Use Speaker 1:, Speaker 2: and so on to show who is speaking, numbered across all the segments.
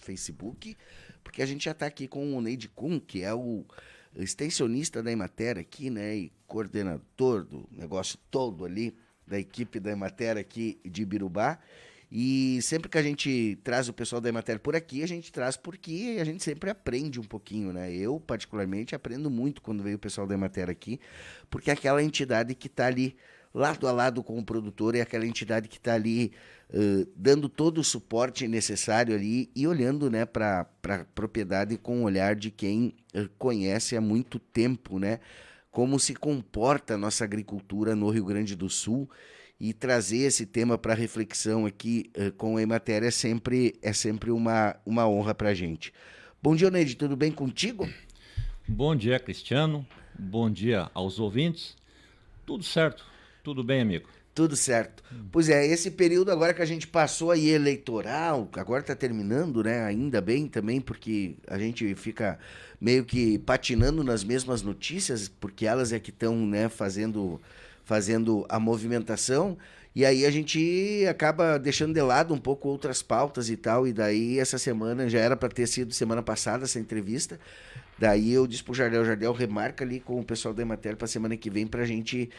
Speaker 1: Facebook, porque a gente já está aqui com o Neide Kuhn, que é o extensionista da Emater aqui, né, e coordenador do negócio todo ali, da equipe da Emater aqui de Ibirubá. E sempre que a gente traz o pessoal da Emater por aqui, a gente traz porque a gente sempre aprende um pouquinho, né? Eu, particularmente, aprendo muito quando veio o pessoal da Emater aqui, porque é aquela entidade que está ali lado a lado com o produtor, é aquela entidade que está ali dando todo o suporte necessário ali e olhando, né, para a propriedade com o olhar de quem conhece há muito tempo, né? Como se comporta a nossa agricultura no Rio Grande do Sul e trazer esse tema para reflexão aqui com a Emater é sempre uma honra para a gente. Bom dia, Neide, tudo bem contigo?
Speaker 2: Bom dia, Cristiano. Bom dia aos ouvintes. Tudo certo? Tudo bem, amigo?
Speaker 1: Tudo certo. Pois é, esse período agora que a gente passou aí eleitoral, agora está terminando, né? Ainda bem também, porque a gente fica meio que patinando nas mesmas notícias, porque elas é que estão, né, fazendo a movimentação, e aí a gente acaba deixando de lado um pouco outras pautas e tal, e daí essa semana já era para ter sido semana passada essa entrevista. Daí eu disse pro Jardel, o Jardel remarca ali com o pessoal da Emater para semana que vem para a gente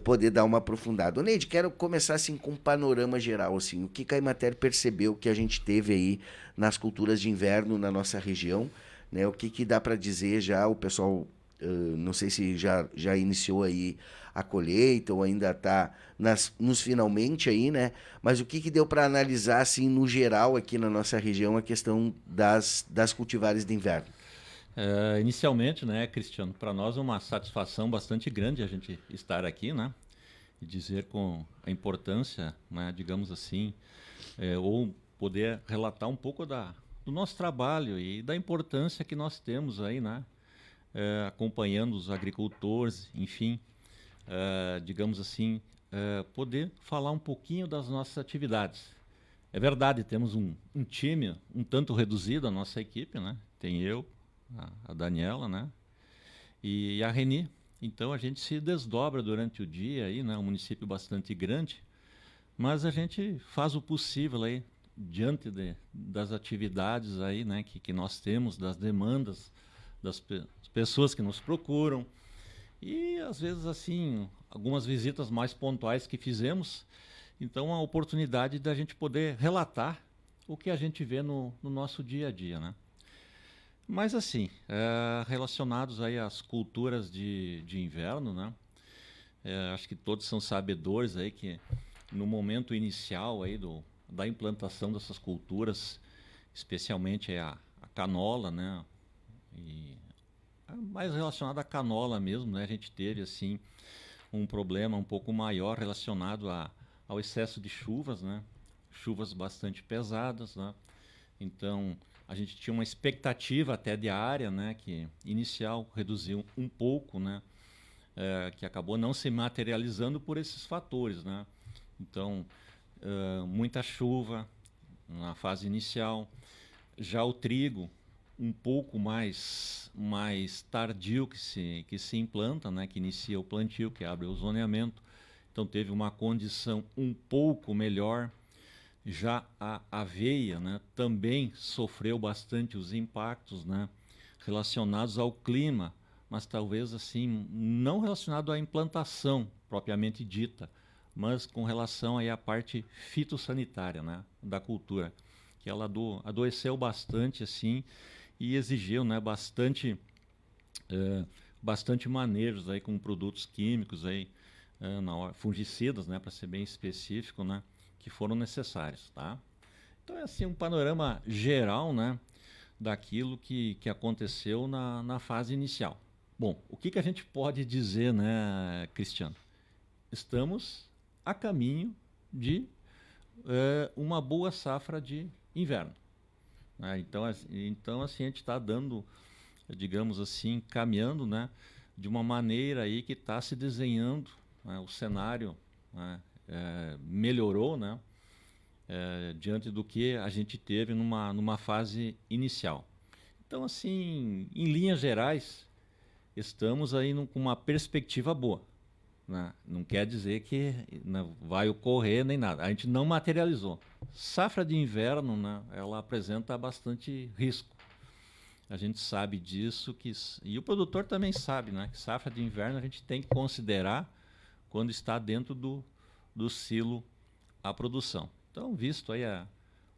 Speaker 1: poder dar uma aprofundada. Ô, Neide, quero começar assim com um panorama geral, assim, o que a Emater percebeu que a gente teve aí nas culturas de inverno na nossa região, né? O que dá para dizer já, o pessoal, não sei se já iniciou aí a colheita ou ainda está nos finalmente aí, né? Mas o que deu para analisar assim no geral aqui na nossa região a questão das cultivares de inverno?
Speaker 2: Inicialmente, né, Cristiano, para nós é uma satisfação bastante grande a gente estar aqui, né, e dizer com a importância, né, digamos assim, ou poder relatar um pouco do nosso trabalho e da importância que nós temos aí, né, acompanhando os agricultores, enfim, digamos assim, poder falar um pouquinho das nossas atividades. É verdade, temos um time um tanto reduzido, a nossa equipe, né? Tem eu, a Daniela, né? E a Reni. Então a gente se desdobra durante o dia aí, né? Um município bastante grande, mas a gente faz o possível aí diante das atividades aí, né? Que nós temos, das demandas das pessoas que nos procuram e às vezes assim algumas visitas mais pontuais que fizemos. Então a oportunidade da gente poder relatar o que a gente vê no nosso dia a dia, né? Mas assim, relacionados aí às culturas de inverno, né? Acho que todos são sabedores aí que no momento inicial aí da implantação dessas culturas, especialmente a canola, né? E mais relacionado à canola mesmo, né? A gente teve assim um problema um pouco maior relacionado ao excesso de chuvas, né? Chuvas bastante pesadas, né? Então, a gente tinha uma expectativa até de área, né, que inicial reduziu um pouco, né, que acabou não se materializando por esses fatores, né? Então, muita chuva na fase inicial, já o trigo um pouco mais tardio que se implanta, né, que inicia o plantio, que abre o zoneamento. Então teve uma condição um pouco melhor. Já a aveia, né, também sofreu bastante os impactos, né, relacionados ao clima, mas talvez assim não relacionado à implantação propriamente dita, mas com relação aí à parte fitossanitária, né, da cultura, que ela adoeceu bastante assim e exigiu, né, bastante manejos aí com produtos químicos aí, fungicidas, né, para ser bem específico, né, que foram necessários, tá? Então é assim um panorama geral, né, daquilo que aconteceu na fase inicial. Bom, o que a gente pode dizer, né, Cristiano? Estamos a caminho de uma boa safra de inverno, né? Então assim a gente está dando, digamos assim, caminhando, né, de uma maneira aí que está se desenhando, né, o cenário, né, melhorou, né, diante do que a gente teve numa fase inicial. Então, assim, em linhas gerais, estamos aí com uma perspectiva boa. né? Não quer dizer que, né, vai ocorrer nem nada. A gente não materializou. Safra de inverno, né, ela apresenta bastante risco. A gente sabe disso, e o produtor também sabe, né, que safra de inverno a gente tem que considerar quando está dentro do silo a produção. Então, visto aí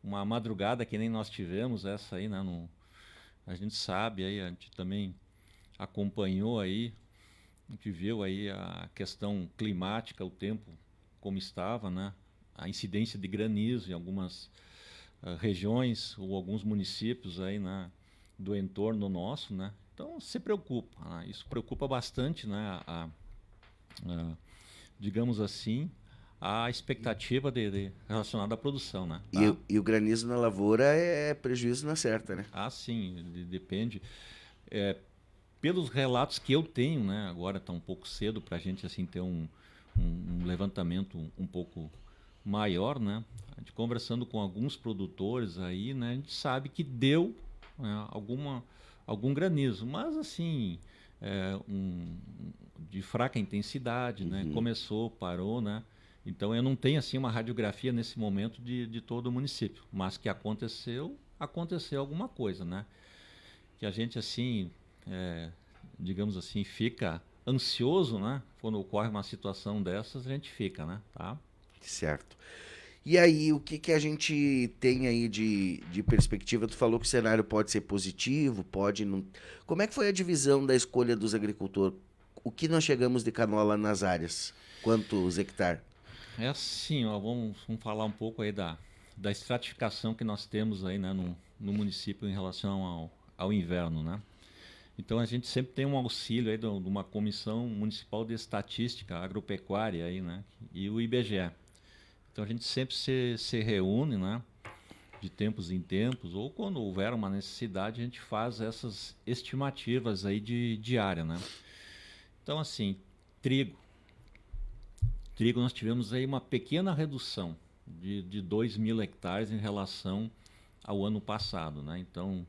Speaker 2: uma madrugada que nem nós tivemos, essa aí, né, a gente sabe, aí, a gente também acompanhou aí, a gente viu aí a questão climática, o tempo como estava, né, a incidência de granizo em algumas regiões ou alguns municípios aí, né, do entorno nosso, né. Então, se preocupa, né, isso preocupa bastante, né, digamos assim, a expectativa relacionada à produção, né?
Speaker 1: E,
Speaker 2: Tá?
Speaker 1: e o granizo na lavoura é prejuízo na certa, né?
Speaker 2: Ah, sim, depende. É, pelos relatos que eu tenho, né? Agora está um pouco cedo para a gente assim ter um levantamento um pouco maior, né? A gente conversando com alguns produtores aí, né? A gente sabe que deu, né, algum granizo, mas assim, de fraca intensidade, né? Começou, parou, né? Então eu não tenho assim uma radiografia nesse momento de todo o município, mas que aconteceu alguma coisa, né? Que a gente assim, digamos assim, fica ansioso, né? Quando ocorre uma situação dessas, a gente fica, né? Tá?
Speaker 1: Certo. E aí, o que que a gente tem aí de perspectiva? Tu falou que o cenário pode ser positivo, pode não. Como é que foi a divisão da escolha dos agricultores? O que nós chegamos de canola nas áreas? Quantos hectares?
Speaker 2: É assim, ó, vamos falar um pouco aí da estratificação que nós temos aí, né, no município em relação ao inverno, né? Então a gente sempre tem um auxílio aí de uma comissão municipal de estatística agropecuária aí, né? E o IBGE. Então a gente sempre se reúne, né? De tempos em tempos, ou quando houver uma necessidade, a gente faz essas estimativas aí de área, né? Então assim, trigo. Trigo nós tivemos aí uma pequena redução de 2.000 hectares em relação ao ano passado, né? Então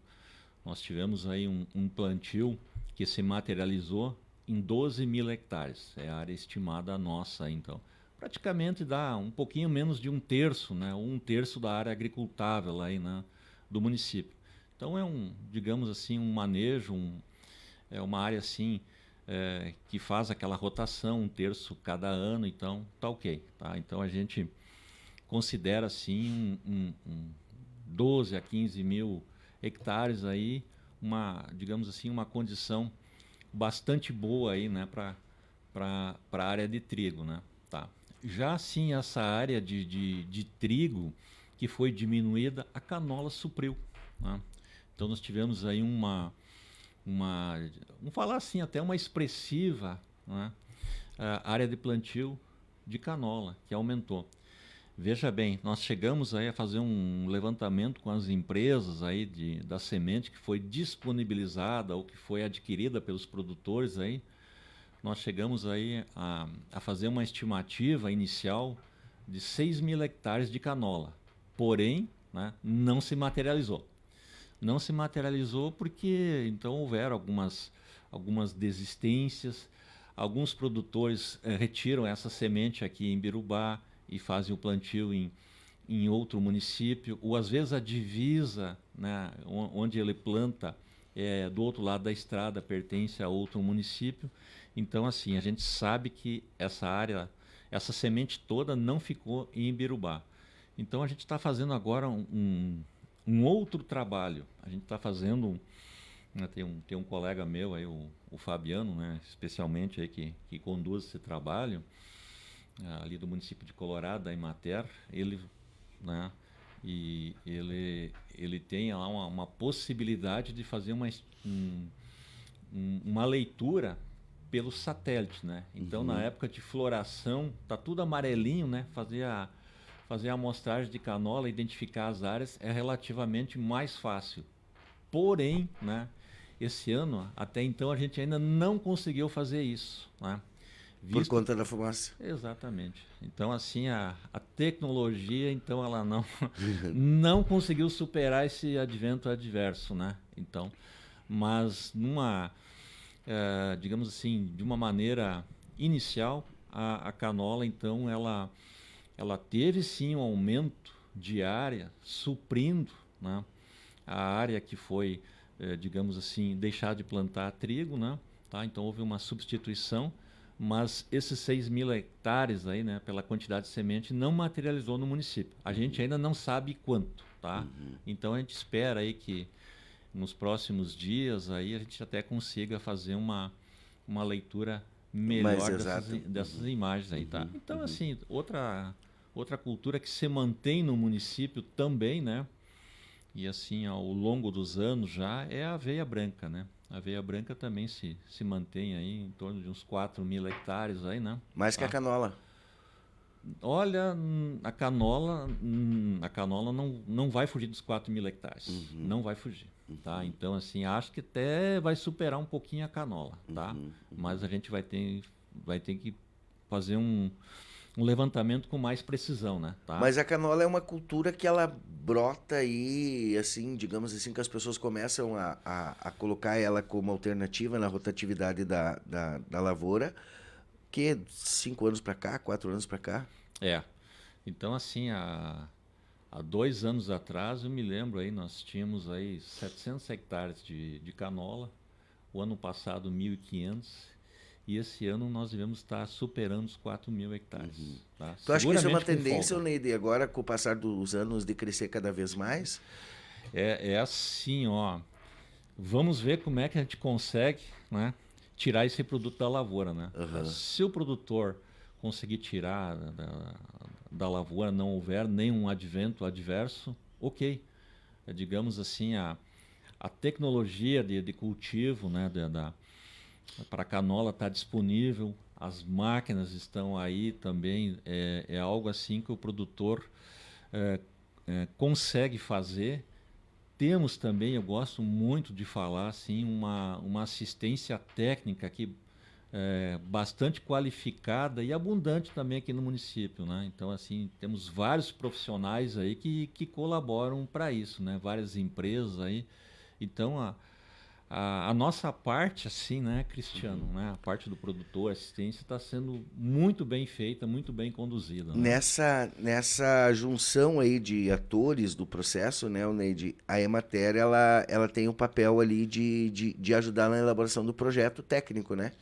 Speaker 2: nós tivemos aí um plantio que se materializou em 12.000 hectares. É a área estimada nossa, então. Praticamente dá um pouquinho menos de um terço, né? Um terço da área agricultável aí, né, do município. Então digamos assim, um manejo, é uma área assim, que faz aquela rotação, um terço cada ano, então tá ok. Tá? Então a gente considera assim 12 a 15 mil hectares aí, digamos assim, uma condição bastante boa aí, né, para a área de trigo, né? Tá. Já assim, essa área de trigo que foi diminuída, a canola supriu, né? Então nós tivemos aí vamos falar assim, até uma expressiva, né, área de plantio de canola, que aumentou. Veja bem, nós chegamos aí a fazer um levantamento com as empresas aí da semente que foi disponibilizada ou que foi adquirida pelos produtores aí. Nós chegamos aí a fazer uma estimativa inicial de 6.000 hectares de canola. Porém, né, não se materializou. Não se materializou porque então houveram algumas desistências. Alguns produtores retiram essa semente aqui em Birubá e fazem o plantio em outro município, ou às vezes a divisa, né, onde ele planta, do outro lado da estrada, pertence a outro município. Então, assim, a gente sabe que essa área, essa semente toda não ficou em Ibirubá. Então, a gente está fazendo agora um outro trabalho. A gente está fazendo, né, tem um colega meu aí, o Fabiano, né, especialmente aí que conduz esse trabalho, ali do município de Colorado, da Emater. Ele, né, e ele tem lá uma possibilidade de fazer uma leitura pelo satélite, né? Então, na época de floração, tá tudo amarelinho, né? Fazer a amostragem de canola, identificar as áreas é relativamente mais fácil. Porém, né, esse ano, até então, a gente ainda não conseguiu fazer isso, né?
Speaker 1: Por conta da fumaça.
Speaker 2: Exatamente. Então, assim, a tecnologia, então, ela não conseguiu superar esse advento adverso, né? Então, mas digamos assim, de uma maneira inicial, a canola, então, ela teve sim um aumento de área, suprindo, né, a área que foi, digamos assim, deixar de plantar trigo, né, tá? Então houve uma substituição, mas esses 6.000 hectares aí, né, pela quantidade de semente, não materializou no município. A gente ainda não sabe quanto, tá? Então a gente espera aí que nos próximos dias aí a gente até consiga fazer uma leitura
Speaker 1: Mais
Speaker 2: melhor
Speaker 1: exato.
Speaker 2: dessas imagens aí, tá? Então, assim, outra cultura que se mantém no município também, né? E assim, ao longo dos anos já, é a aveia branca, né? A aveia branca também se mantém aí em torno de uns 4.000 hectares aí, né?
Speaker 1: Mais que a
Speaker 2: Tá?
Speaker 1: canola.
Speaker 2: Olha, a canola não vai fugir dos 4.000 hectares. Não vai fugir. Tá? Então, assim, acho que até vai superar um pouquinho a canola, tá? Mas a gente vai ter que fazer um levantamento com mais precisão, né? Tá?
Speaker 1: Mas a canola é uma cultura que ela brota aí, assim, digamos assim, que as pessoas começam a colocar ela como alternativa na rotatividade da lavoura, que 5 anos para cá, 4 anos para cá.
Speaker 2: É. Então, assim, há 2 anos atrás, eu me lembro aí, nós tínhamos aí 700 hectares de canola, o ano passado 1.500, e esse ano nós devemos estar superando os 4.000 hectares. Tá?
Speaker 1: Tu acha que isso é uma
Speaker 2: Seguramente com
Speaker 1: tendência,
Speaker 2: folga.
Speaker 1: Neide, agora com o passar dos anos de crescer cada vez mais?
Speaker 2: É assim, ó. Vamos ver como é que a gente consegue, né, tirar esse produto da lavoura, né? Se o produtor conseguir tirar da lavoura, não houver nenhum advento adverso, ok. Digamos assim, a tecnologia de cultivo, né, para a canola está disponível, as máquinas estão aí também, é algo assim que o produtor consegue fazer. Temos também, eu gosto muito de falar, assim, uma assistência técnica aqui bastante qualificada e abundante também aqui no município, né? Então, assim, temos vários profissionais aí que colaboram para isso, né? Várias empresas aí. Então, a nossa parte, assim, né, Cristiano, né? A parte do produtor, assistência, está sendo muito bem feita, muito bem conduzida, né?
Speaker 1: Nessa junção aí de atores do processo, né, Neide, a Emater, ela tem um papel ali de ajudar na elaboração do projeto técnico, né?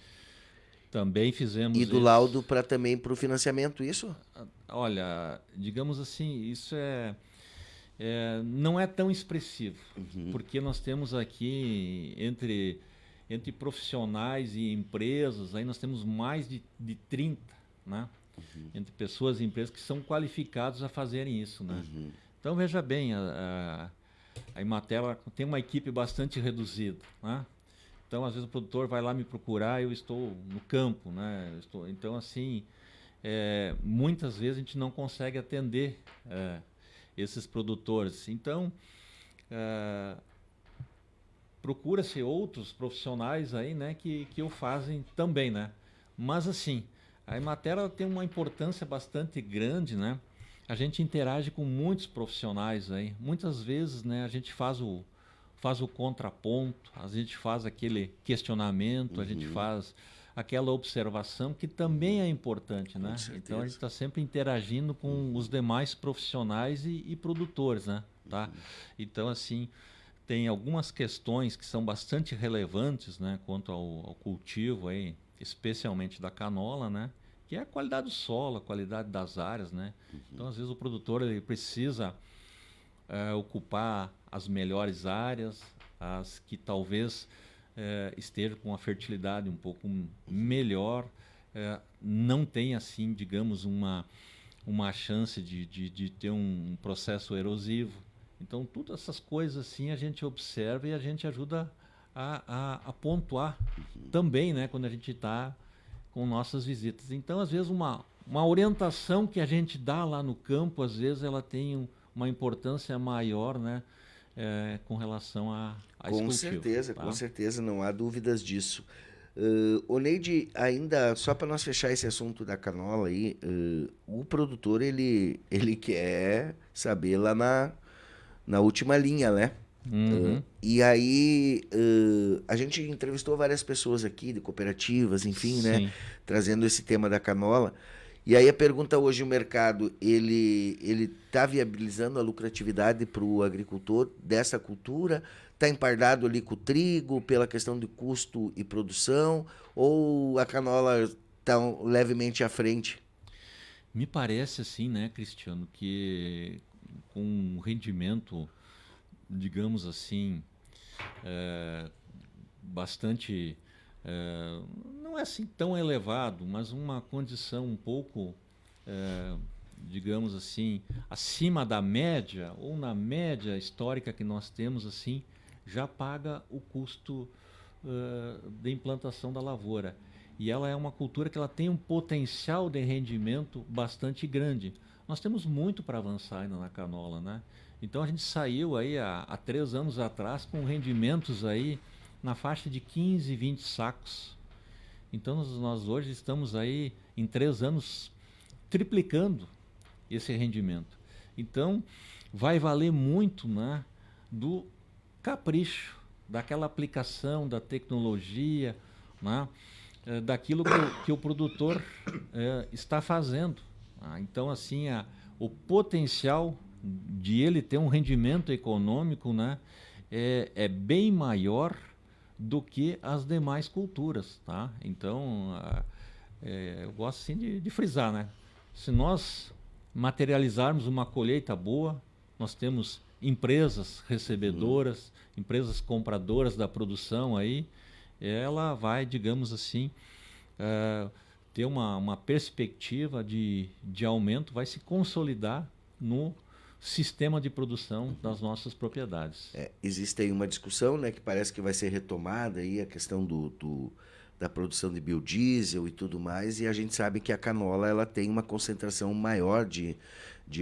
Speaker 2: Também
Speaker 1: E
Speaker 2: fizemos
Speaker 1: do
Speaker 2: isso.
Speaker 1: laudo para o financiamento, isso?
Speaker 2: Olha, digamos assim, isso não é tão expressivo, porque nós temos aqui entre profissionais e empresas, aí nós temos mais de 30, né? Entre pessoas e empresas que são qualificados a fazerem isso, né? Então veja bem, a Emater tem uma equipe bastante reduzida, né? Então às vezes o produtor vai lá me procurar, eu estou no campo, né? Então assim, muitas vezes a gente não consegue atender esses produtores. Então, procura-se outros profissionais aí, né, que o fazem também, né? Mas assim, a Emater tem uma importância bastante grande, né? A gente interage com muitos profissionais aí. Muitas vezes, né, a gente faz o contraponto, a gente faz aquele questionamento, a gente faz aquela observação que também é importante, né? Então a gente está sempre interagindo com os demais profissionais e produtores, né? Tá? Então assim, tem algumas questões que são bastante relevantes, né, quanto ao cultivo aí, especialmente da canola, né? Que é a qualidade do solo, a qualidade das áreas, né? Então às vezes o produtor ele precisa ocupar as melhores áreas, as que talvez estejam com a fertilidade um pouco melhor, não tem assim, digamos, uma chance de ter um processo erosivo. Então, todas essas coisas assim a gente observa e a gente ajuda a pontuar também, né, quando a gente está com nossas visitas. Então, às vezes, uma orientação que a gente dá lá no campo, às vezes ela tem uma importância maior, né, com relação a esse cultivo. Tá?
Speaker 1: Com certeza, não há dúvidas disso. Oneide, ainda só para nós fechar esse assunto da canola aí, o produtor ele quer saber lá na última linha, né?
Speaker 2: Uhum.
Speaker 1: E aí, a gente entrevistou várias pessoas aqui, de cooperativas, enfim, né?
Speaker 2: Sim.
Speaker 1: Trazendo esse tema da canola. E aí a pergunta hoje, o mercado, ele está viabilizando a lucratividade para o agricultor dessa cultura? Está empardado ali com o trigo pela questão de custo e produção? Ou a canola está levemente à frente?
Speaker 2: Me parece assim, né, Cristiano, que com um rendimento, digamos assim, bastante, eh, não é assim tão elevado, mas uma condição um pouco, digamos assim, acima da média ou na média histórica que nós temos, assim, já paga o custo de implantação da lavoura. E ela é uma cultura que ela tem um potencial de rendimento bastante grande. Nós temos muito para avançar ainda na canola, né? Então a gente saiu aí há 3 anos atrás com rendimentos aí na faixa de 15, 20 sacos. Então nós hoje estamos aí em 3 anos triplicando esse rendimento. Então vai valer muito, né, do capricho, daquela aplicação da tecnologia, né, daquilo que o produtor está fazendo. Então, assim, o potencial de ele ter um rendimento econômico, né, é bem maior do que as demais culturas. Tá? Então, eu gosto assim de frisar, né? Se nós materializarmos uma colheita boa, nós temos empresas recebedoras, empresas compradoras da produção aí, ela vai, digamos assim, eh, ter uma perspectiva de aumento, vai se consolidar no sistema de produção das nossas propriedades.
Speaker 1: Existe aí uma discussão, né, que parece que vai ser retomada aí a questão da produção de biodiesel e tudo mais, e a gente sabe que a canola ela tem uma concentração maior de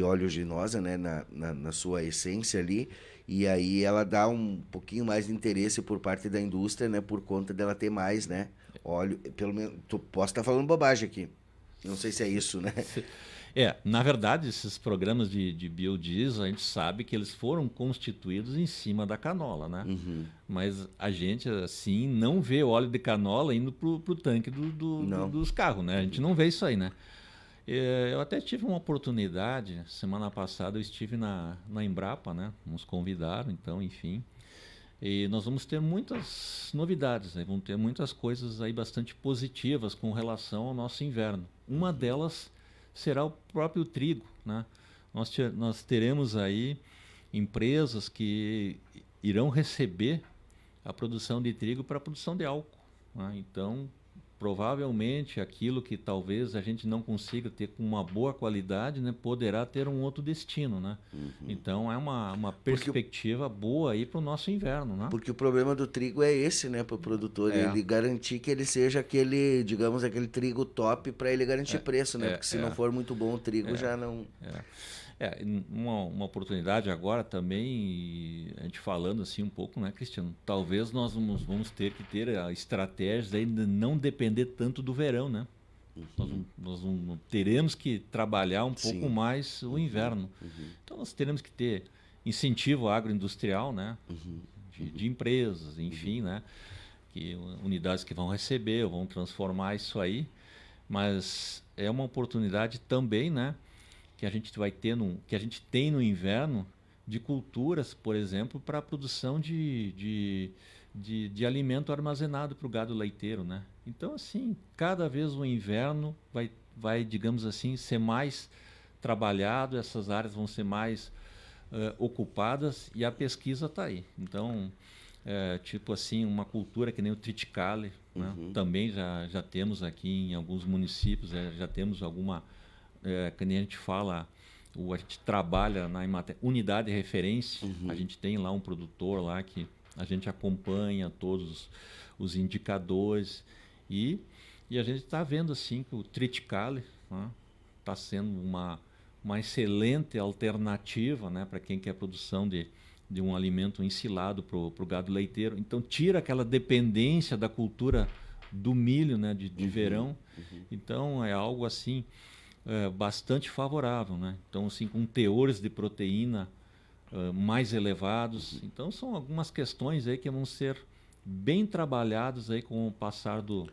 Speaker 1: oleaginosa, né, na sua essência ali, e aí ela dá um pouquinho mais de interesse por parte da indústria, né, por conta dela ter mais, né, óleo, pelo menos, posso estar falando bobagem aqui, não sei se é isso, né?
Speaker 2: Na verdade, esses programas de biodiesel, a gente sabe que eles foram constituídos em cima da canola, né? Mas a gente, assim, não vê óleo de canola indo pro tanque
Speaker 1: Não.
Speaker 2: dos carros, né? A gente não vê isso aí, né? Eu até tive uma oportunidade, semana passada eu estive na Embrapa, né? Nos convidaram, então, enfim. E nós vamos ter muitas novidades, né? Vamos ter muitas coisas aí bastante positivas com relação ao nosso inverno. Uma delas será o próprio trigo, né? Nós teremos aí empresas que irão receber a produção de trigo para a produção de álcool, né? Então, provavelmente aquilo que talvez a gente não consiga ter com uma boa qualidade, né, poderá ter um outro destino, né? Então é uma
Speaker 1: Porque
Speaker 2: perspectiva boa aí para o nosso inverno, né?
Speaker 1: Porque o problema do trigo é esse, né, para o produtor,
Speaker 2: É,
Speaker 1: ele garantir que ele seja aquele, digamos, aquele trigo top para ele garantir preço, né? Porque se não
Speaker 2: é,
Speaker 1: for muito bom o trigo já não.
Speaker 2: uma oportunidade agora também, e a gente falando assim um pouco, né, Cristiano? Talvez nós vamos ter que ter a estratégia de não depender tanto do verão, né? Teremos que trabalhar um pouco
Speaker 1: Sim.
Speaker 2: mais o inverno. Então nós teremos que ter incentivo agroindustrial, né? De empresas, enfim, né? Que unidades que vão receber, vão transformar isso aí, mas é uma oportunidade também, né? Que a gente vai ter que a gente tem no inverno de culturas, por exemplo, para a produção de alimento armazenado para o gado leiteiro, né? Então, assim, cada vez o inverno vai, digamos assim, ser mais trabalhado, essas áreas vão ser mais ocupadas e a pesquisa está aí. Então, tipo assim, uma cultura que nem o triticale, né? Também já temos aqui em alguns municípios, já temos alguma, que nem a gente fala, a gente trabalha na unidade de referência, a gente tem lá um produtor lá que a gente acompanha todos os indicadores e, e a gente está vendo assim que o triticale está sendo uma excelente alternativa, né, para quem quer produção de um alimento ensilado para o gado leiteiro. Então tira aquela dependência da cultura do milho, né, de verão. Então é algo assim bastante favorável, né? Então assim com teores de proteína mais elevados. Então são algumas questões aí que vão ser bem trabalhadas aí com o passar do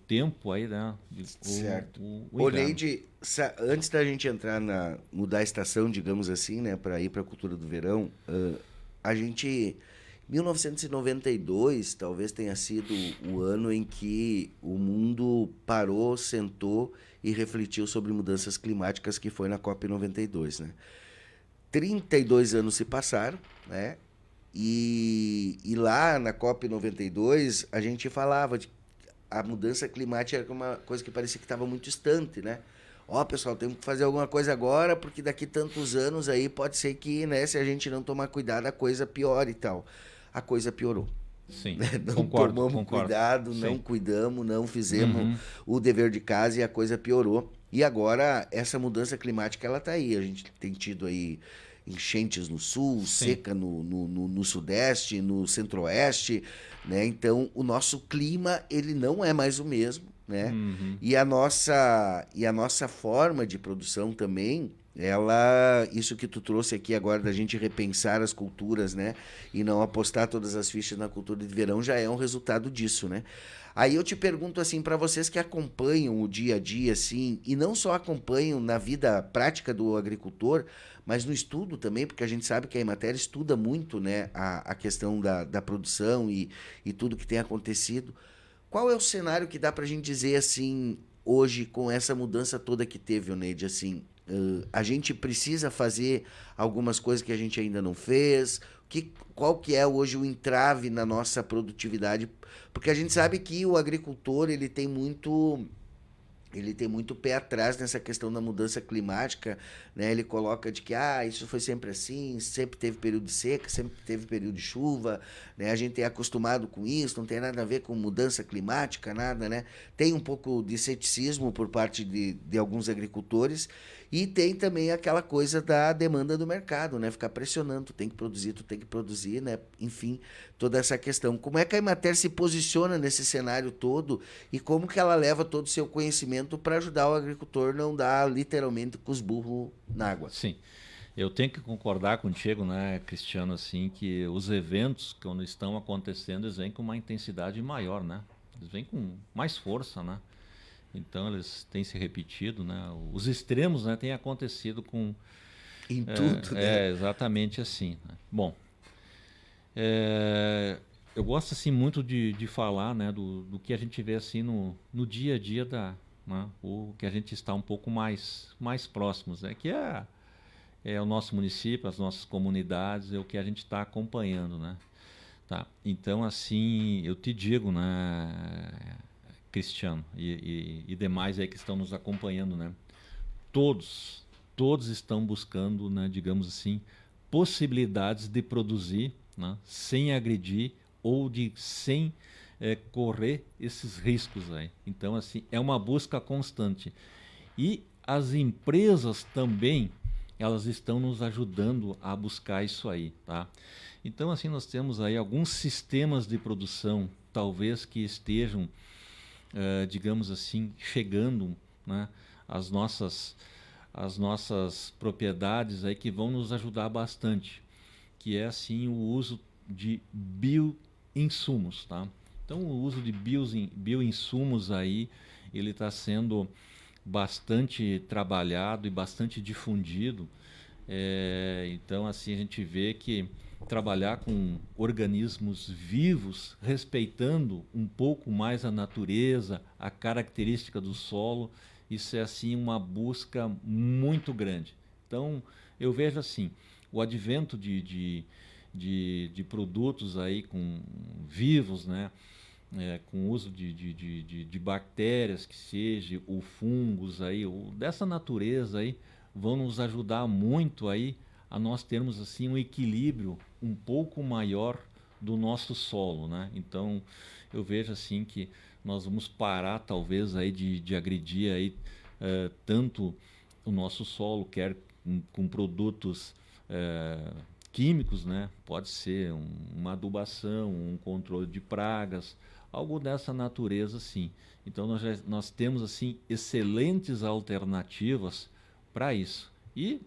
Speaker 2: tempo aí, né?
Speaker 1: Certo.
Speaker 2: O
Speaker 1: Ô,
Speaker 2: inverno.
Speaker 1: Neide, antes da gente entrar mudar a estação, digamos assim, né, para ir para a cultura do verão, a gente 1992 talvez tenha sido o ano em que o mundo parou, sentou e refletiu sobre mudanças climáticas, que foi na COP 92, né? 32 anos se passaram, né? E lá na COP 92 a gente falava de a mudança climática era uma coisa que parecia que estava muito distante, né? Ó, pessoal, temos que fazer alguma coisa agora, porque daqui tantos anos aí pode ser que, né, se a gente não tomar cuidado, a coisa piore e tal. A coisa piorou.
Speaker 2: Sim,
Speaker 1: Né? Não
Speaker 2: concordo,
Speaker 1: tomamos
Speaker 2: concordo.
Speaker 1: cuidado, não
Speaker 2: Sim.
Speaker 1: cuidamos, não fizemos
Speaker 2: Uhum.
Speaker 1: o dever de casa e a coisa piorou. E agora essa mudança climática ela tá aí. A gente tem tido aí enchentes no sul,
Speaker 2: Sim.
Speaker 1: seca no sudeste, no centro-oeste, né? Então o nosso clima ele não é mais o mesmo, né?
Speaker 2: Uhum.
Speaker 1: E a nossa forma de produção também, isso que tu trouxe aqui agora da gente repensar as culturas, né? E não apostar todas as fichas na cultura de verão já é um resultado disso, né? Aí eu te pergunto assim, para vocês que acompanham o dia a dia, assim, e não só acompanham na vida prática do agricultor, mas no estudo também, porque a gente sabe que a Emater estuda muito, né, a questão da produção e tudo que tem acontecido. Qual é o cenário que dá para a gente dizer assim, hoje, com essa mudança toda que teve, Oneide, assim, a gente precisa fazer algumas coisas que a gente ainda não fez? Qual que é hoje o entrave na nossa produtividade? Porque a gente sabe que o agricultor, ele tem muito pé atrás nessa questão da mudança climática, né? Ele coloca de que isso foi sempre assim, sempre teve período de seca, sempre teve período de chuva, né? A gente é acostumado com isso, não tem nada a ver com mudança climática, nada, né? Tem um pouco de ceticismo por parte de alguns agricultores e tem também aquela coisa da demanda do mercado, né? Ficar pressionando, tu tem que produzir, né? Enfim, toda essa questão. Como é que a Emater se posiciona nesse cenário todo e como que ela leva todo o seu conhecimento para ajudar o agricultor não dar literalmente com os burros na água?
Speaker 2: Sim. Eu tenho que concordar contigo, né, Cristiano, assim, que os eventos, quando estão acontecendo, eles vêm com uma intensidade maior, né? Eles vêm com mais força, né? Então eles têm se repetido, né? Os extremos, né, têm acontecido com
Speaker 1: Em tudo, né?
Speaker 2: exatamente assim, né? Bom, é, eu gosto assim muito de falar, né, do que a gente vê assim no dia a dia né, o que a gente está um pouco mais próximos, né? Que é o nosso município, as nossas comunidades, é o que a gente está acompanhando, né? Tá. Então, assim, eu te digo, né, Cristiano e demais aí que estão nos acompanhando, né? Todos, todos estão buscando, né, digamos assim, possibilidades de produzir, né, sem agredir ou de sem correr esses riscos aí. Então, assim, é uma busca constante. E as empresas também, elas estão nos ajudando a buscar isso aí, tá? Então, assim, nós temos aí alguns sistemas de produção, talvez que estejam, digamos assim, chegando, né, às nossas propriedades aí que vão nos ajudar bastante, que é assim o uso de bioinsumos, tá? Então, o uso de bioinsumos aí, ele está sendo bastante trabalhado e bastante difundido. Então, assim, a gente vê que trabalhar com organismos vivos, respeitando um pouco mais a natureza, a característica do solo, isso é assim uma busca muito grande. Então, eu vejo assim, o advento de produtos aí com vivos, né? Com uso de bactérias que seja, ou fungos aí, ou dessa natureza aí, vão nos ajudar muito aí a nós termos assim um equilíbrio um pouco maior do nosso solo, né? Então eu vejo assim que nós vamos parar talvez aí de agredir aí tanto o nosso solo, quer com produtos químicos, né? Pode ser uma adubação, um controle de pragas, algo dessa natureza, sim. Então nós temos assim excelentes alternativas para isso. E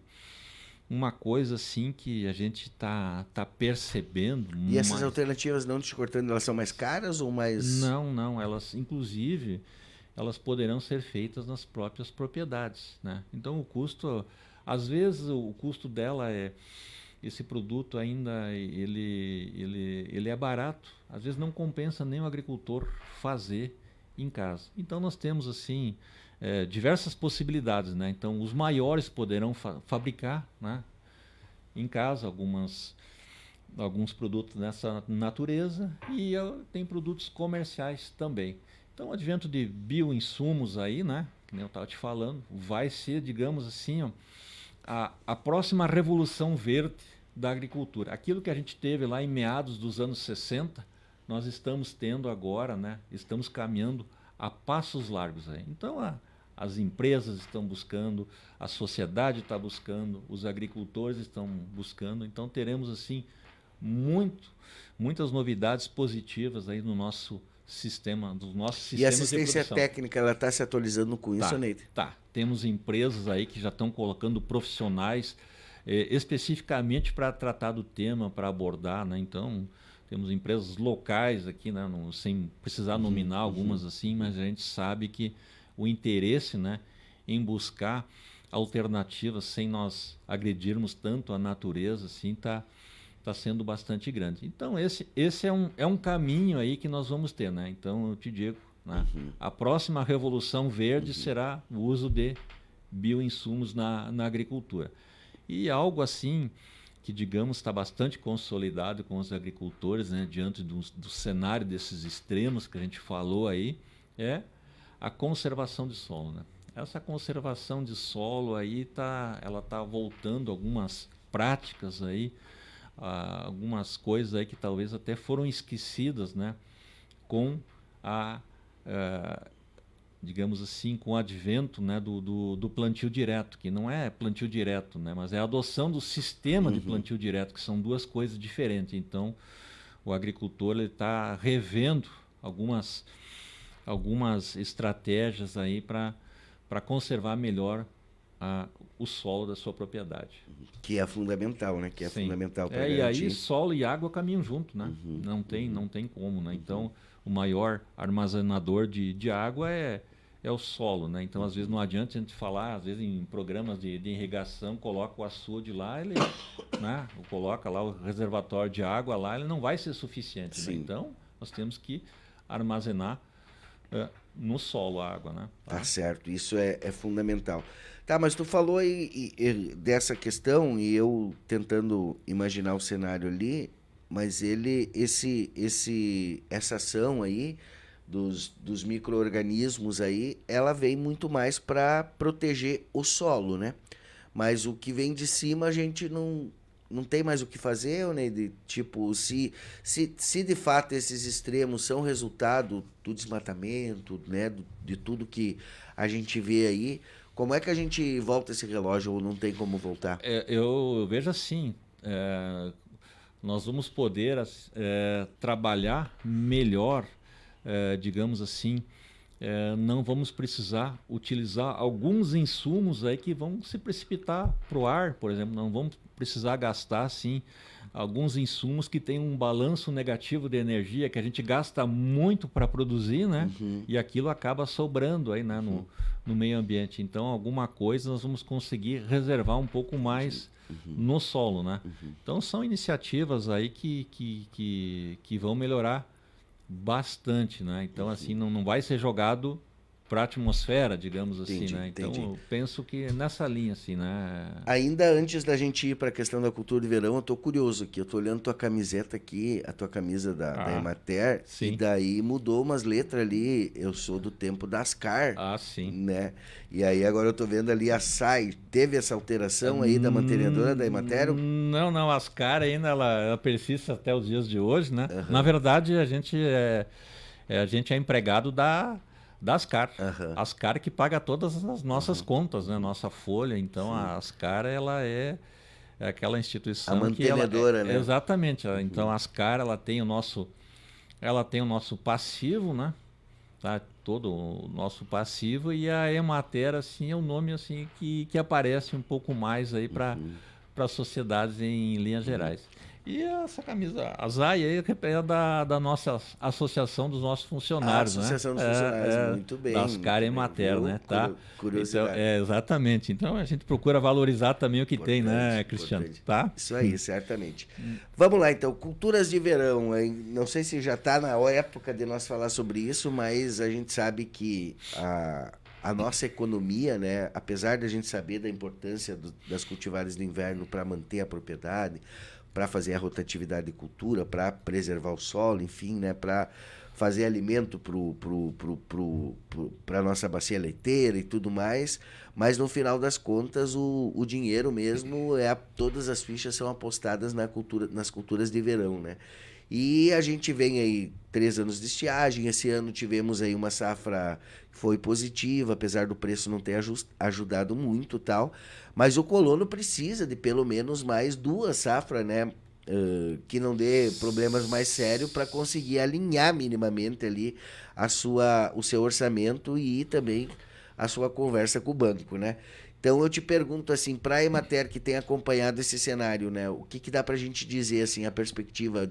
Speaker 2: uma coisa assim que a gente tá percebendo.
Speaker 1: E essas alternativas, não te cortando, elas são mais caras ou mais...
Speaker 2: Não, elas inclusive elas poderão ser feitas nas próprias propriedades, né? Então o custo, às vezes o custo dela esse produto ainda ele é barato, às vezes não compensa nem o agricultor fazer em casa. Então nós temos assim diversas possibilidades, né? Então os maiores poderão fabricar, né, em casa alguns produtos dessa natureza e tem produtos comerciais também. Então o advento de bioinsumos aí, né, que nem eu estava te falando, vai ser, digamos assim, ó, a próxima revolução verde da agricultura. Aquilo que a gente teve lá em meados dos anos 60, nós estamos tendo agora, né? Estamos caminhando a passos largos aí. Então as empresas estão buscando, a sociedade está buscando, os agricultores estão buscando. Então teremos assim muitas novidades positivas aí no nosso sistema, dos nossos sistemas de produção.
Speaker 1: E a assistência técnica, ela está se atualizando com isso, Neide?
Speaker 2: Tá. Temos empresas aí que já estão colocando profissionais especificamente para tratar do tema, para abordar, né? Então, temos empresas locais aqui, né? Sem precisar nominar algumas assim, mas a gente sabe que o interesse, né, em buscar alternativas sem nós agredirmos tanto a natureza, assim, tá sendo bastante grande. Então, esse é um caminho aí que nós vamos ter, né? Então, eu te digo, né? A próxima revolução verde será o uso de bioinsumos na agricultura. E algo assim que, digamos, está bastante consolidado com os agricultores, né, diante do cenário desses extremos que a gente falou aí, é a conservação de solo, né? Essa conservação de solo aí ela tá voltando algumas práticas aí, algumas coisas aí que talvez até foram esquecidas, né, com digamos assim, com o advento, né, do plantio direto, que não é plantio direto, né, mas é a adoção do sistema de plantio direto, que são duas coisas diferentes. Então, o agricultor está revendo algumas estratégias aí para conservar melhor o solo da sua propriedade.
Speaker 1: Que é fundamental, né? Que é
Speaker 2: Sim.
Speaker 1: fundamental para
Speaker 2: E
Speaker 1: garantir.
Speaker 2: aí solo e água caminham junto, né? Não tem como, né? Então, o maior armazenador de água é o solo, né? Então, às vezes não adianta a gente falar, às vezes em programas de irrigação, coloca o açude lá, ele, né, coloca lá o reservatório de água lá, ele não vai ser suficiente, né? Então, nós temos que armazenar no solo a água, né?
Speaker 1: Tá certo, isso é fundamental. Tá, mas tu falou aí dessa questão e eu tentando imaginar o cenário ali, mas essa ação aí dos micro-organismos aí, ela vem muito mais para proteger o solo, né? Mas o que vem de cima a gente não tem mais o que fazer, né? Tipo, se de fato esses extremos são resultado do desmatamento, né? De tudo que a gente vê aí, como é que a gente volta esse relógio ou não tem como voltar?
Speaker 2: Eu vejo assim, nós vamos poder trabalhar melhor, digamos assim, não vamos precisar utilizar alguns insumos aí que vão se precipitar para o ar, por exemplo, não vamos precisar gastar assim alguns insumos que têm um balanço negativo de energia que a gente gasta muito para produzir, né? E aquilo acaba sobrando aí, né, no meio ambiente. Então, alguma coisa nós vamos conseguir reservar um pouco mais no solo, né? Então, são iniciativas aí que vão melhorar bastante, né? Então, assim, não vai ser jogado para a atmosfera, digamos assim,
Speaker 1: Entendi,
Speaker 2: né? Então,
Speaker 1: entendi.
Speaker 2: eu penso que nessa linha, assim, né?
Speaker 1: Ainda antes da gente ir para a questão da cultura de verão, eu tô curioso aqui. Eu tô olhando tua camiseta aqui, a tua camisa da Emater,
Speaker 2: sim.
Speaker 1: E daí mudou umas letras ali. Eu sou do tempo da Ascar,
Speaker 2: Sim.
Speaker 1: né? E aí agora eu tô vendo ali a SAI. Teve essa alteração aí da mantenedora da Emater?
Speaker 2: Não, a Ascar ainda ela persiste até os dias de hoje, né? Na verdade, a gente é empregado da Ascar. Ascar que paga todas as nossas contas, né? Nossa folha. Então, a Ascar, ela é aquela instituição
Speaker 1: A mantenedora, né?
Speaker 2: Exatamente. Então, a Ascar, ela tem o nosso passivo, né? Tá? Todo o nosso passivo, e a Emater, assim, é um nome assim que aparece um pouco mais aí para para as sociedades em linhas gerais. E essa camisa azai aí é da nossa associação dos nossos funcionários, né?
Speaker 1: Associação dos funcionários, muito bem.
Speaker 2: Das Cara e Mater, né? Tá?
Speaker 1: Curiosidade.
Speaker 2: Então, exatamente. Então a gente procura valorizar também o que tem, né, Cristiano?
Speaker 1: Importante.
Speaker 2: Tá?
Speaker 1: Isso aí, certamente. Vamos lá, então. Culturas de verão. Hein? Não sei se já está na época de nós falar sobre isso, mas a gente sabe que a nossa economia, né, apesar da gente saber da importância das cultivares do inverno para manter a propriedade, para fazer a rotatividade de cultura, para preservar o solo, enfim, né, para fazer alimento para a nossa bacia leiteira e tudo mais, mas no final das contas o dinheiro mesmo, todas as fichas são apostadas nas culturas de verão, né? E a gente vem aí 3 anos de estiagem, esse ano tivemos aí uma safra que foi positiva, apesar do preço não ter ajudado muito tal, mas o colono precisa de pelo menos mais 2 safras, né? Que não dê problemas mais sérios para conseguir alinhar minimamente ali o seu orçamento e também a sua conversa com o banco, né? Então eu te pergunto assim, para a Emater que tem acompanhado esse cenário, né? O que dá para a gente dizer assim, a perspectiva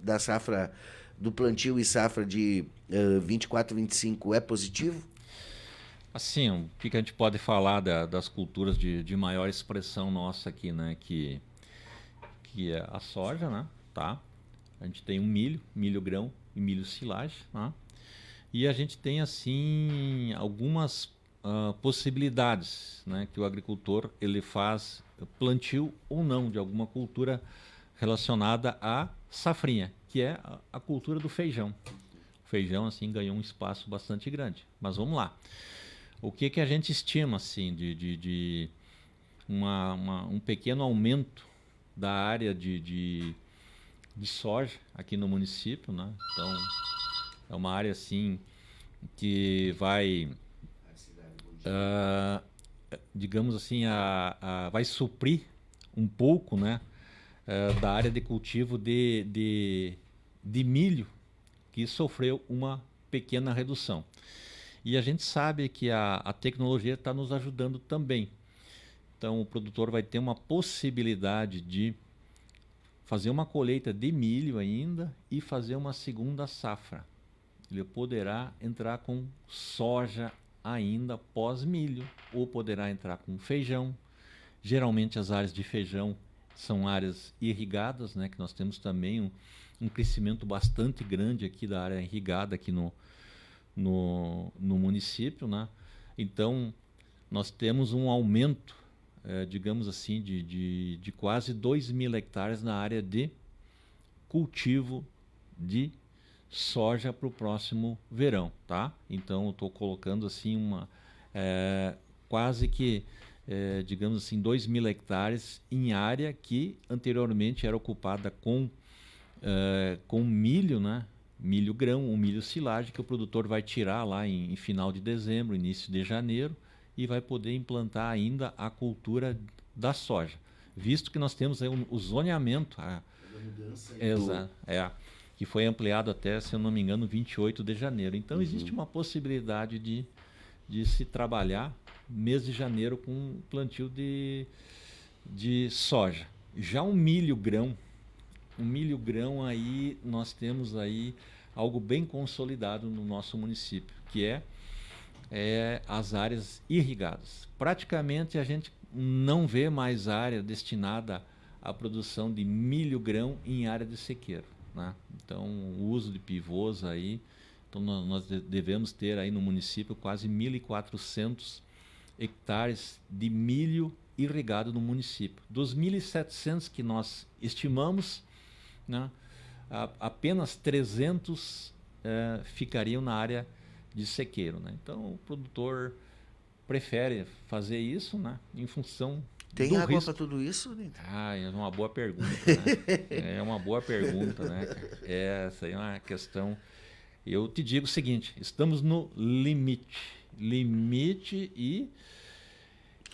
Speaker 1: da safra do plantio e safra de 24, 25 é positivo?
Speaker 2: Assim, o que a gente pode falar das culturas de maior expressão nossa aqui, né? Que é a soja, né? Tá? A gente tem o milho grão e milho silagem, né? E a gente tem assim algumas possibilidades, né, que o agricultor ele faz plantio ou não de alguma cultura relacionada à safrinha, que é a cultura do feijão. O feijão assim ganhou um espaço bastante grande. Mas vamos lá. O que a gente estima assim de um pequeno aumento da área de soja aqui no município, né? Então é uma área assim que vai digamos assim, vai suprir um pouco, né, da área de cultivo de milho, que sofreu uma pequena redução. E a gente sabe que a tecnologia está nos ajudando também. Então o produtor vai ter uma possibilidade de fazer uma colheita de milho ainda e fazer uma segunda safra. Ele poderá entrar com soja ainda pós-milho, ou poderá entrar com feijão. Geralmente as áreas de feijão são áreas irrigadas, né, que nós temos também um crescimento bastante grande aqui da área irrigada aqui no município, né? Então nós temos um aumento, digamos assim, de quase 2.000 hectares na área de cultivo de soja para o próximo verão, tá? Então eu estou colocando assim quase que digamos assim 2.000 hectares em área que anteriormente era ocupada com milho, né? Milho grão, ou milho silagem, que o produtor vai tirar lá em final de dezembro, início de janeiro, e vai poder implantar ainda a cultura da soja, visto que nós temos aí o zoneamento, que foi ampliado até, se eu não me engano, 28 de janeiro. Então existe uma possibilidade de se trabalhar mês de janeiro com plantio de soja. Já o milho grão aí nós temos aí algo bem consolidado no nosso município, que é as áreas irrigadas. Praticamente a gente não vê mais área destinada à produção de milho grão em área de sequeiro, né? Então o uso de pivôs aí, então nós devemos ter aí no município quase 1.400 hectares de milho irrigado no município. Dos 1.700 que nós estimamos, né, apenas 300 ficariam na área de sequeiro, né? Então o produtor prefere fazer isso, né, em função
Speaker 1: tem água para tudo isso, Nito?
Speaker 2: É uma boa pergunta, né? É uma boa pergunta, né? Essa aí é uma questão. Eu te digo o seguinte: estamos no limite e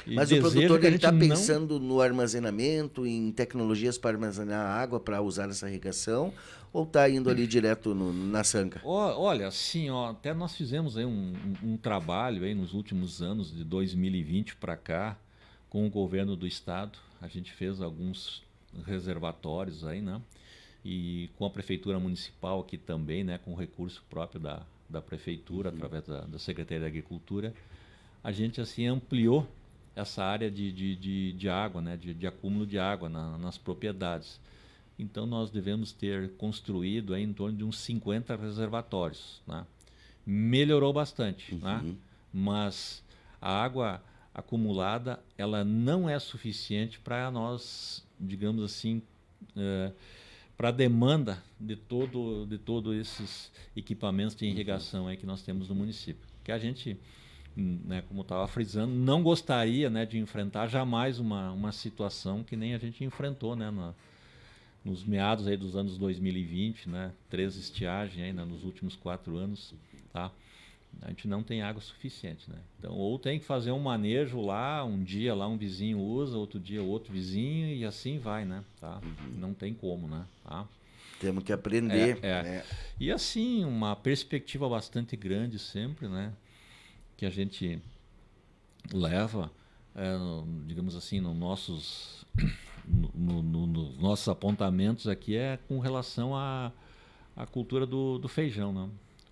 Speaker 1: mas o produtor está pensando no armazenamento, em tecnologias para armazenar água para usar nessa irrigação, ou está indo ali direto na sanca?
Speaker 2: Olha, assim, até nós fizemos aí um trabalho aí nos últimos anos, de 2020 para cá, com o governo do estado, a gente fez alguns reservatórios aí, né? E com a prefeitura municipal aqui também, né? Com recurso próprio da prefeitura, através da Secretaria da Agricultura, a gente assim ampliou essa área de água, né? De acúmulo de água nas propriedades. Então nós devemos ter construído aí em torno de uns 50 reservatórios, né? Melhorou bastante, né? Mas a água acumulada ela não é suficiente para nós, digamos assim, para a demanda de todos esses equipamentos de irrigação aí que nós temos no município. Que a gente, né, como estava frisando, não gostaria, né, de enfrentar jamais uma situação que nem a gente enfrentou, né, nos meados aí dos anos 2020, né, 3 estiagens aí, né, nos últimos 4 anos, tá? A gente não tem água suficiente, né? Então, ou tem que fazer um manejo lá, um dia lá um vizinho usa, outro dia outro vizinho e assim vai, né? Tá? Não tem como, né? Tá?
Speaker 1: Temos que aprender. Né?
Speaker 2: E assim, uma perspectiva bastante grande sempre, né? Que a gente leva, digamos assim, nos nossos apontamentos aqui é com relação à cultura do feijão, né?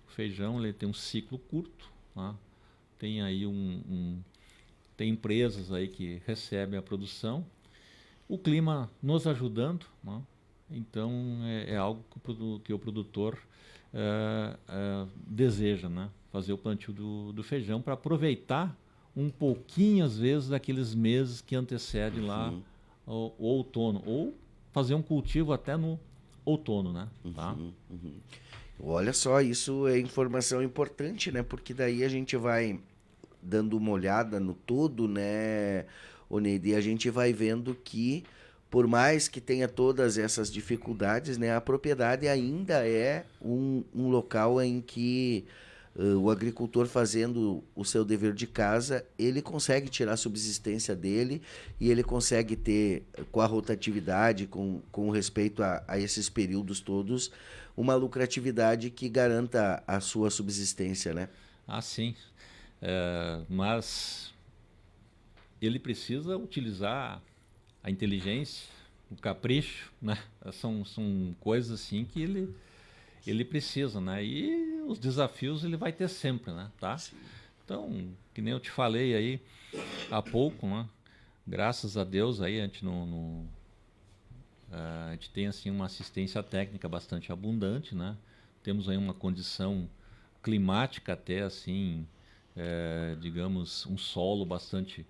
Speaker 2: Feijão ele tem um ciclo curto, né? Tem aí tem empresas aí que recebem a produção, o clima nos ajudando, né? Então é algo que o produtor deseja, né? Fazer o plantio do feijão para aproveitar um pouquinho às vezes daqueles meses que antecedem lá o outono, ou fazer um cultivo até no outono, né? Tá?
Speaker 1: Olha só, isso é informação importante, né? Porque daí a gente vai dando uma olhada no todo, né, Oneide? E a gente vai vendo que, por mais que tenha todas essas dificuldades, né, a propriedade ainda é um local em que o agricultor fazendo o seu dever de casa, ele consegue tirar a subsistência dele e ele consegue ter, com a rotatividade, com respeito a esses períodos todos, uma lucratividade que garanta a sua subsistência, né?
Speaker 2: Ah, sim. Mas ele precisa utilizar a inteligência, o capricho, né? São coisas assim que ele precisa, né? E os desafios ele vai ter sempre, né? Tá?
Speaker 1: Sim.
Speaker 2: Então, que nem eu te falei aí há pouco, né? Graças a Deus aí a gente a gente tem assim uma assistência técnica bastante abundante, né? Temos aí uma condição climática até assim, digamos, um solo bastante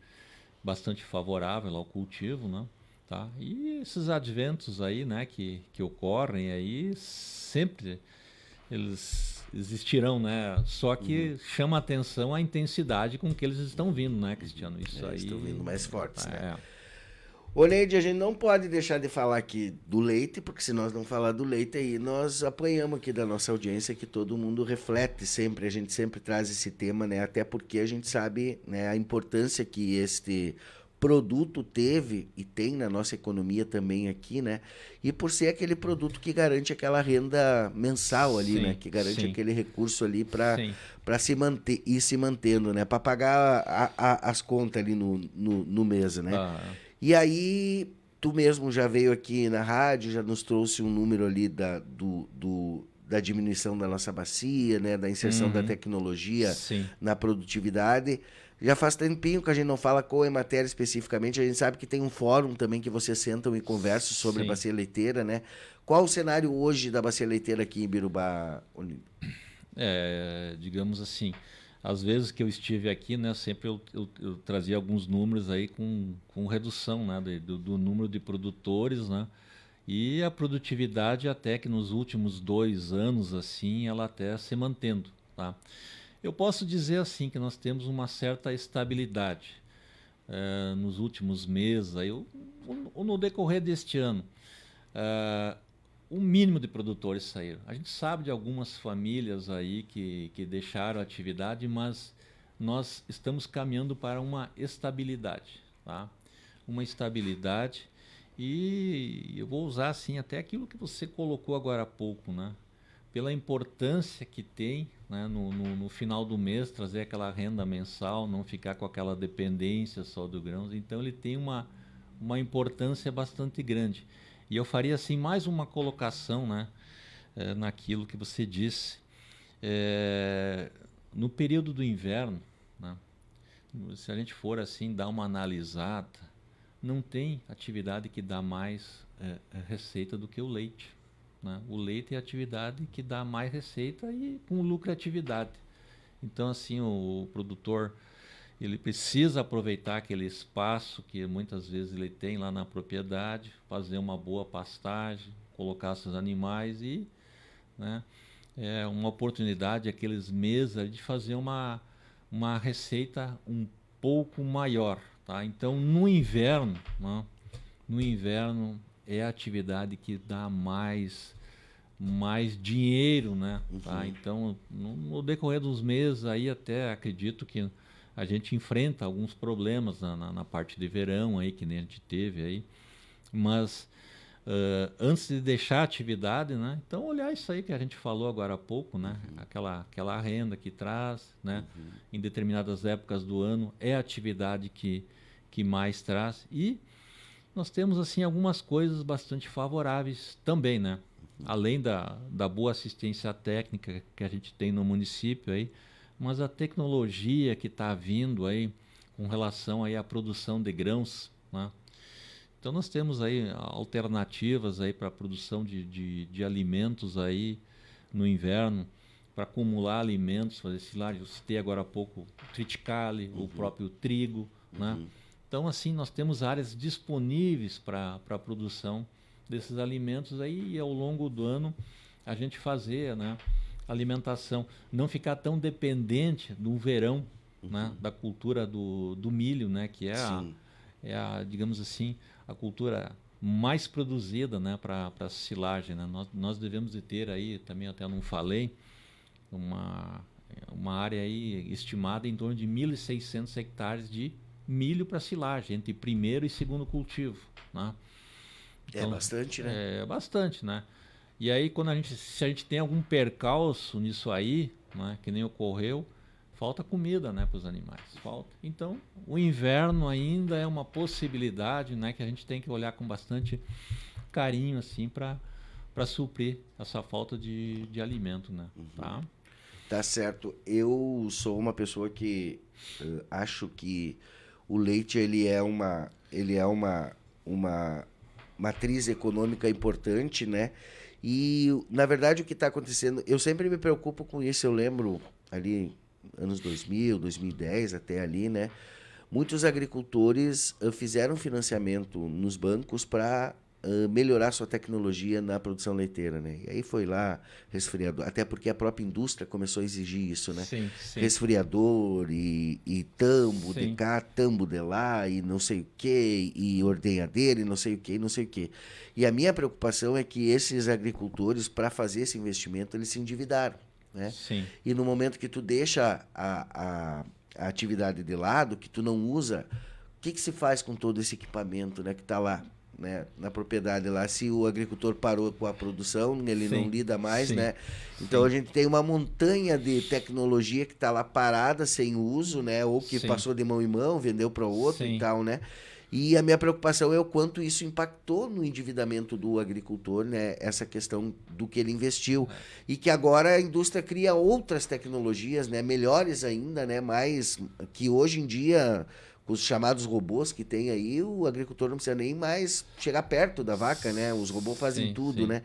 Speaker 2: favorável ao cultivo, né? Tá? E esses adventos aí, né, que ocorrem aí, sempre eles existirão, né? Só que chama a atenção a intensidade com que eles estão vindo, né, Cristiano? Isso aí
Speaker 1: estão vindo mais fortes, né?
Speaker 2: É.
Speaker 1: Ô, Neide, a gente não pode deixar de falar aqui do leite, porque se nós não falar do leite aí, nós apanhamos aqui da nossa audiência que todo mundo reflete sempre, a gente sempre traz esse tema, né? Até porque a gente sabe, né, a importância que este produto teve e tem na nossa economia também aqui, né? E por ser aquele produto que garante aquela renda mensal ali,
Speaker 2: Sim,
Speaker 1: né? Que garante
Speaker 2: sim.
Speaker 1: aquele recurso ali para
Speaker 2: Sim.
Speaker 1: se manter e se mantendo, né? Para pagar as contas ali no mês, né? E aí, tu mesmo já veio aqui na rádio, já nos trouxe um número ali da diminuição da nossa bacia, né? Da inserção da tecnologia
Speaker 2: Sim.
Speaker 1: na produtividade. Já faz tempinho que a gente não fala com a Emater especificamente, a gente sabe que tem um fórum também que vocês sentam e conversam sobre a bacia leiteira, né? Qual o cenário hoje da bacia leiteira aqui em Birubá?
Speaker 2: Digamos assim, às vezes que eu estive aqui, né, sempre eu trazia alguns números aí com redução, né, do número de produtores, né, e a produtividade até que nos últimos 2 anos, assim, ela até se mantendo, tá? Eu posso dizer assim que nós temos uma certa estabilidade nos últimos meses, aí, ou no decorrer deste ano. O mínimo de produtores saíram. A gente sabe de algumas famílias aí que deixaram a atividade, mas nós estamos caminhando para uma estabilidade, tá? Uma estabilidade, e eu vou usar assim até aquilo que você colocou agora há pouco, né? Pela importância que tem, né, no final do mês, trazer aquela renda mensal, não ficar com aquela dependência só do grãos. Então ele tem uma uma importância bastante grande. E eu faria assim mais uma colocação, né, naquilo que você disse. No período do inverno, né, se a gente for assim dar uma analisada, não tem atividade que dá mais receita do que o leite, né? O leite é a atividade que dá mais receita e com lucratividade. Então assim o produtor ele precisa aproveitar aquele espaço que muitas vezes ele tem lá na propriedade, fazer uma boa pastagem, colocar seus animais e, né, é uma oportunidade aqueles meses de fazer uma receita um pouco maior, tá? Então no inverno, né, no inverno é a atividade que dá mais dinheiro, né? Tá? Então no decorrer dos meses aí até acredito que a gente enfrenta alguns problemas na parte de verão aí que nem a gente teve aí, mas antes de deixar a atividade, né? Então olhar isso aí que a gente falou agora há pouco, né? Aquela renda que traz, né? Em determinadas épocas do ano é a atividade que mais traz e nós temos assim algumas coisas bastante favoráveis também, né? Além da boa assistência técnica que a gente tem no município aí, mas a tecnologia que está vindo aí com relação aí à produção de grãos, né? Então nós temos aí alternativas aí para a produção de alimentos aí no inverno, para acumular alimentos, fazer silagem. Eu citei agora há pouco o triticale, o próprio trigo, né? Então assim nós temos áreas disponíveis para a produção desses alimentos aí e ao longo do ano a gente fazer, né, alimentação, não ficar tão dependente do verão, né, da cultura do milho, né, que é a, digamos assim, a cultura mais produzida, né, para silagem, né? Nós devemos de ter aí, também até não falei, uma área aí estimada em torno de 1.600 hectares de milho para silagem, entre primeiro e segundo cultivo, né? Então,
Speaker 1: É bastante, né?
Speaker 2: É bastante, né? E aí, se a gente tem algum percalço nisso aí, né, que nem ocorreu, falta comida, né, para os animais. Falta. Então, o inverno ainda é uma possibilidade, né, que a gente tem que olhar com bastante carinho, assim, para suprir essa falta de alimento, né? Tá?
Speaker 1: Tá certo. Eu sou uma pessoa que acho que o leite ele é uma matriz econômica importante, né? E na verdade o que está acontecendo, eu sempre me preocupo com isso. Eu lembro ali anos 2000, 2010 até ali, né? Muitos agricultores fizeram financiamento nos bancos para melhorar sua tecnologia na produção leiteira, né? E aí foi lá resfriador, até porque a própria indústria começou a exigir isso, né?
Speaker 2: Sim, sim.
Speaker 1: Resfriador e tambo de
Speaker 2: Sim.
Speaker 1: cá, tambo de lá e não sei o que, e ordenhadeira e não sei o que, não sei o que. E a minha preocupação é que esses agricultores, para fazer esse investimento, eles se endividaram, né?
Speaker 2: Sim.
Speaker 1: E no momento que tu deixa a atividade de lado, que tu não usa, o que se faz com todo esse equipamento, né, que está lá, né, na propriedade lá? Se o agricultor parou com a produção, ele não lida mais,
Speaker 2: sim,
Speaker 1: né? Então a gente tem uma montanha de tecnologia que está lá parada, sem uso, né? Ou que passou de mão em mão, vendeu para outro e tal, né? E a minha preocupação é o quanto isso impactou no endividamento do agricultor, né? Essa questão do que ele investiu. E que agora a indústria cria outras tecnologias, né? Melhores ainda, né? Mais que hoje em dia, com os chamados robôs que tem aí, o agricultor não precisa nem mais chegar perto da vaca, né? Os robôs fazem tudo, né?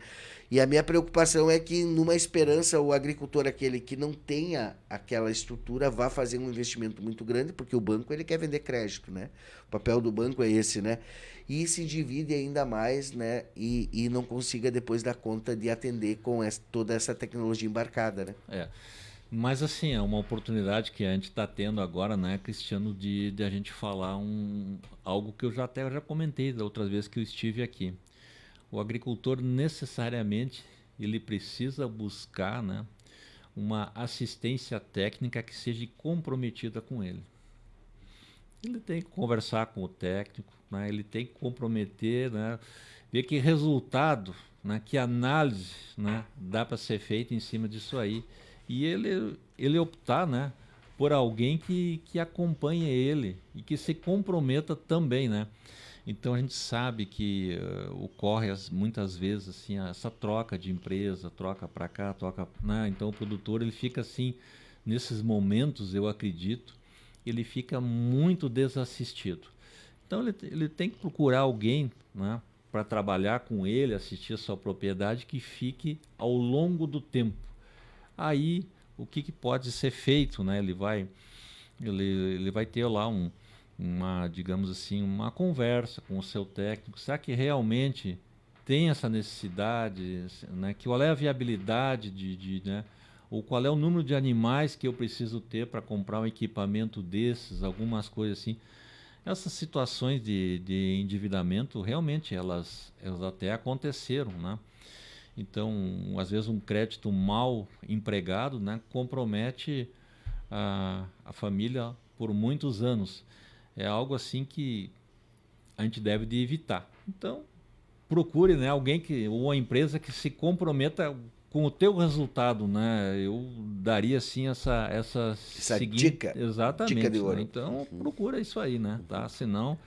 Speaker 1: E a minha preocupação é que, numa esperança, o agricultor, aquele que não tenha aquela estrutura, vá fazer um investimento muito grande, porque o banco ele quer vender crédito, né? O papel do banco é esse, né? E se divide ainda mais, né? E não consiga depois dar conta de atender com toda essa tecnologia embarcada, né?
Speaker 2: É. Mas assim, é uma oportunidade que a gente está tendo agora, né, Cristiano, de a gente falar algo que eu já comentei da outras vezes que eu estive aqui. O agricultor necessariamente ele precisa buscar, né, uma assistência técnica que seja comprometida com ele. Ele tem que conversar com o técnico, né, ele tem que comprometer, né, ver que resultado, né, que análise, né, dá para ser feita em cima disso aí. E ele optar, né, por alguém que acompanhe ele e que se comprometa também, né? Então a gente sabe que ocorre muitas vezes assim essa troca de empresa, troca para cá, troca, né? Então o produtor ele fica assim nesses momentos, eu acredito, ele fica muito desassistido. Então ele tem que procurar alguém, né, para trabalhar com ele, assistir a sua propriedade que fique ao longo do tempo. Aí o que pode ser feito, né? Ele vai ter lá uma, digamos assim, uma conversa com o seu técnico. Será que realmente tem essa necessidade, né? Qual é a viabilidade né? Ou qual é o número de animais que eu preciso ter para comprar um equipamento desses, algumas coisas assim. Essas situações de endividamento, realmente, elas até aconteceram, né? Então, às vezes um crédito mal empregado, né, compromete a família por muitos anos. É algo assim que a gente deve de evitar. Então, procure, né, alguém ou uma empresa que se comprometa com o teu resultado, né? Eu daria assim essa seguinte
Speaker 1: dica,
Speaker 2: exatamente,
Speaker 1: dica de
Speaker 2: né?
Speaker 1: ouro.
Speaker 2: Então, procura isso aí, né? Tá? Senão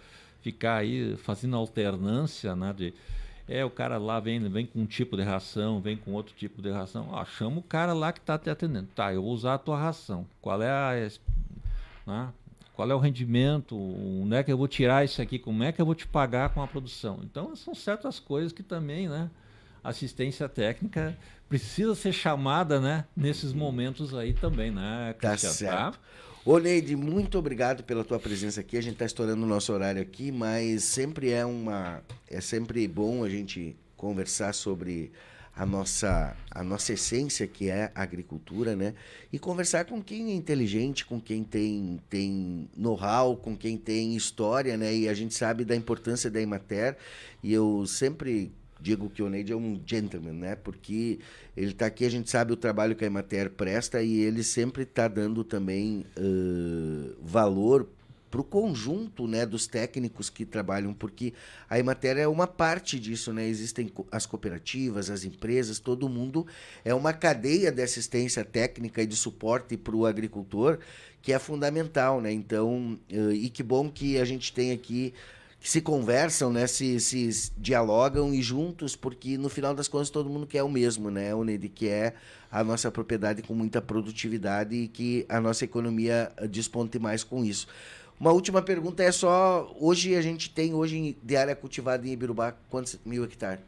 Speaker 2: ficar aí fazendo alternância, né, o cara lá vem com um tipo de ração, vem com outro tipo de ração. Ó, chama o cara lá que está te atendendo. Tá, eu vou usar a tua ração. Né? Qual é o rendimento? Onde é que eu vou tirar isso aqui? Como é que eu vou te pagar com a produção? Então, são certas coisas que também, né? Assistência técnica precisa ser chamada, né? Nesses momentos aí também, né,
Speaker 1: Tá
Speaker 2: Cristiano?
Speaker 1: certo. Ô, Neide, muito obrigado pela tua presença aqui. A gente está estourando o nosso horário aqui, mas sempre é sempre bom a gente conversar sobre a nossa essência, que é a agricultura, né? E conversar com quem é inteligente, com quem tem know-how, com quem tem história, né? E a gente sabe da importância da Emater. E eu sempre digo que o Neide é um gentleman, né? Porque ele está aqui, a gente sabe o trabalho que a Emater presta e ele sempre está dando também valor para o conjunto, né, dos técnicos que trabalham, porque a Emater é uma parte disso, né? Existem as cooperativas, as empresas, todo mundo é uma cadeia de assistência técnica e de suporte para o agricultor que é fundamental, né? Então, e que bom que a gente tem aqui que se conversam, né, se dialogam e juntos, porque no final das contas todo mundo quer o mesmo, né, Uned, que é a nossa propriedade com muita produtividade e que a nossa economia desponte mais com isso. Uma última pergunta é só, hoje a gente tem de área cultivada em Ibirubá quantos mil hectares?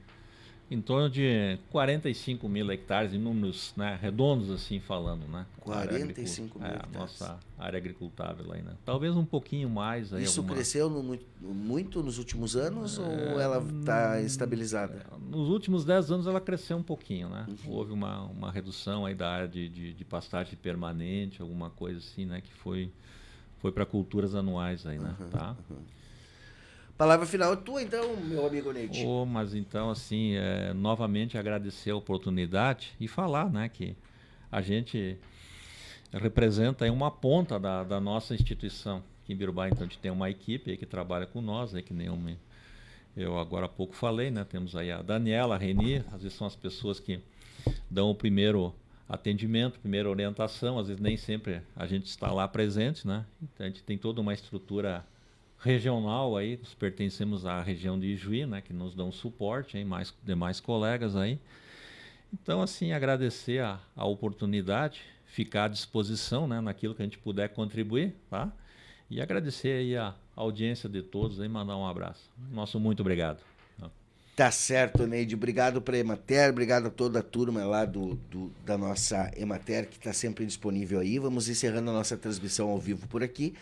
Speaker 2: Em torno de 45 mil hectares, em números, né, redondos assim falando, né?
Speaker 1: 45 mil
Speaker 2: a
Speaker 1: hectares.
Speaker 2: nossa área agricultável aí, né? Talvez um pouquinho mais aí.
Speaker 1: Isso cresceu muito nos últimos anos ou ela está estabilizada?
Speaker 2: Nos últimos 10 anos ela cresceu um pouquinho, né? Houve uma redução aí da área de pastagem permanente, alguma coisa assim, né? Que foi para culturas anuais aí, né? Tá?
Speaker 1: Palavra final é tua, então, meu amigo Neide.
Speaker 2: Mas então, assim, novamente agradecer a oportunidade e falar, né, que a gente representa aí uma ponta da nossa instituição. Aqui em Birubá, então, a gente tem uma equipe aí que trabalha com nós, aí, que nem eu agora há pouco falei, né? Temos aí a Daniela, a Reni, às vezes são as pessoas que dão o primeiro atendimento, primeira orientação, às vezes nem sempre a gente está lá presente, né? Então, a gente tem toda uma estrutura regional aí, nós pertencemos à região de Ijuí, né, que nos dão suporte, aí, mais demais colegas aí. Então, assim, agradecer a oportunidade, ficar à disposição, né, naquilo que a gente puder contribuir, tá? E agradecer aí a audiência de todos e mandar um abraço. Nosso muito obrigado.
Speaker 1: Tá certo, Neide. Obrigado para a Emater, obrigado a toda a turma lá da nossa Emater, que está sempre disponível aí. Vamos encerrando a nossa transmissão ao vivo por aqui.